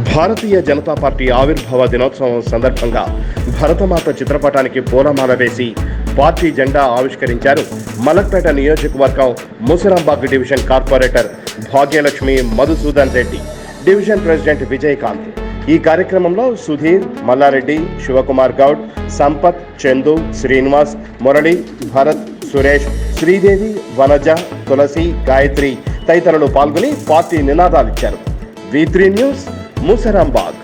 Bharatiya Janata party ఆవిర్భావ దినోత్సవం సందర్భంగా భరతమాత చిత్రపటానికి పూలమాల వేసి పార్టీ జెండా ఆవిష్కరించారు మలక్పేట నియోజకవర్గం Musarambagh division corporator Bhagyalakshmi Madhusudan Reddy, division president Vijayakanth. ఈ కార్యక్రమంలో సుధీర్, మల్లారెడ్డి, శివకుమార్ గౌడ్, సంపత్, చందు, శ్రీనివాస్, మురళి, భరత్, సురేష్, శ్రీదేవి, వనజ, తులసి, గాయత్రి తదితరులు పాల్గొని పార్టీ నినాదాలిచ్చారు. V3 news, Musarambagh.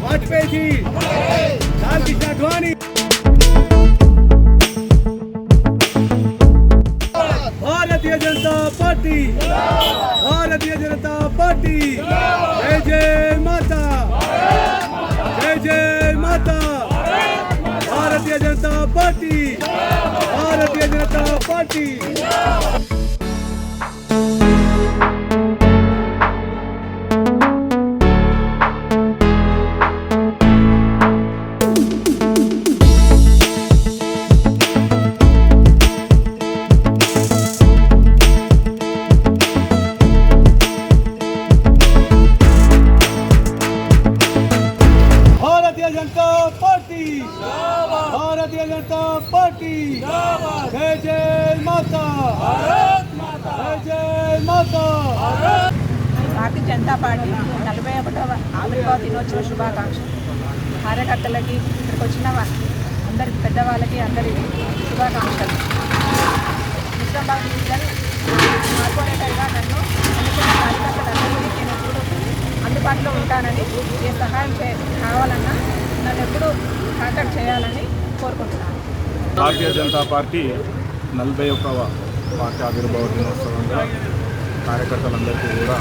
Vajpayee ji Lal Krishna Advani Bharatiya Janata party भारतीय जनता पार्टी जय जय माता जय जय माता भारतीय जनता पार्टी भारतीय जनता पार्टी. भारतीय जनता पार्टी जय जय माता जय जय माता. भारतीय जनता पार्टी 41వ ఆవిర్భావ దినోత్సవ శుభాకాంక్షలు. కార్యకర్తలకి ఇక్కడికి వచ్చిన అందరికి, పెద్దవాళ్ళకి అందరికి శుభాకాంక్షలు. ముసరాంబాగ్ డివిజన్ కార్పొరేటర్గా నన్ను ఎన్నుకున్న కార్యకర్తలందరికీ నేను ఎప్పుడు అందుబాటులో ఉంటానని, ఏ సహాయం కావాలన్నా నన్ను ఎప్పుడు కాంటాక్ట్ చేయాలని కోరుకుంటున్నాను. భారతీయ జనతా పార్టీ 41వ పార్టీ ఆవిర్భావ దినోత్సవంగా కార్యకర్తలందరికీ కూడా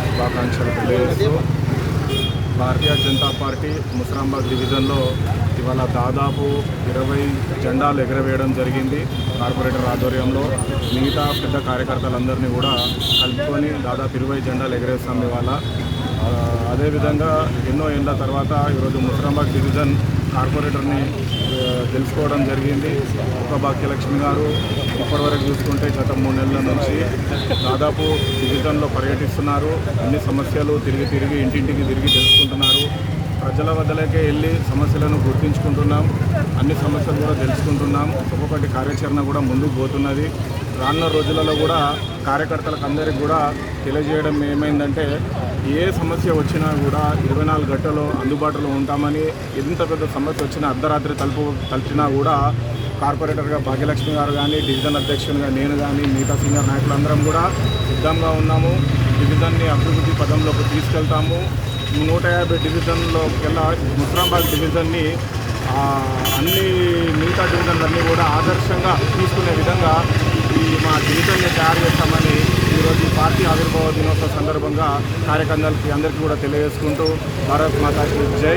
శుభాకాంక్షలు తెలియజేస్తూ, భారతీయ జనతా పార్టీ ముసరాంబాగ్ డివిజన్లో ఇవాళ దాదాపు 20 జెండాలు ఎగరవేయడం జరిగింది. కార్పొరేటర్ ఆధ్వర్యంలో మిగతా పెద్ద కార్యకర్తలందరినీ కూడా కలుపుకొని దాదాపు 20 జెండాలు ఎగరేస్తాం ఇవాళ. అదేవిధంగా ఎన్నో ఏళ్ళ తర్వాత ఈరోజు ముసరాంబాగ్ డివిజన్ కార్పొరేటర్ని తెలుసుకోవడం జరిగింది. ఒక భాగ్యలక్ష్మి గారు ఇప్పటివరకు చూసుకుంటే గత 3 నెలల నుంచి దాదాపు డివిజన్లో పర్యటిస్తున్నారు. అన్ని సమస్యలు తిరిగి ఇంటింటికి తిరిగి తెలుసుకుంటున్నారు. ప్రజల వద్దలకే వెళ్ళి సమస్యలను గుర్తించుకుంటున్నాం. అన్ని సమస్యలు కూడా తెలుసుకుంటున్నాం. ఒక్కొక్కటి కార్యాచరణ కూడా ముందుకు పోతున్నది. రానున్న రోజులలో కూడా కార్యకర్తలకు అందరికీ కూడా తెలియజేయడం ఏమైందంటే, ఏ సమస్య వచ్చినా కూడా 24 గంటలు అందుబాటులో ఉంటామని, ఎంత పెద్ద సమస్య వచ్చినా అర్ధరాత్రి తలచినా కూడా కార్పొరేటర్గా భాగ్యలక్ష్మి గారు కానీ, డివిజన్ అధ్యక్షునిగా నేను కానీ, మిగతా సీనియర్ నాయకులందరం కూడా సిద్ధంగా ఉన్నాము. డివిజన్ని అభివృద్ధి పదంలోకి తీసుకెళ్తాము. 150 డివిజన్లోకెల్లా ముసరాంబాగ్ డివిజన్ని అన్ని మిగతా డివిజన్లన్నీ కూడా ఆదర్శంగా తీసుకునే విధంగా మా డివిజన్ని తయారు చేస్తామని ఈరోజు పార్టీ ఆవిర్భావ దినోత్సవ సందర్భంగా కార్యకర్తలకి అందరికీ కూడా తెలియజేసుకుంటూ, భారత్ మాతాకి జై.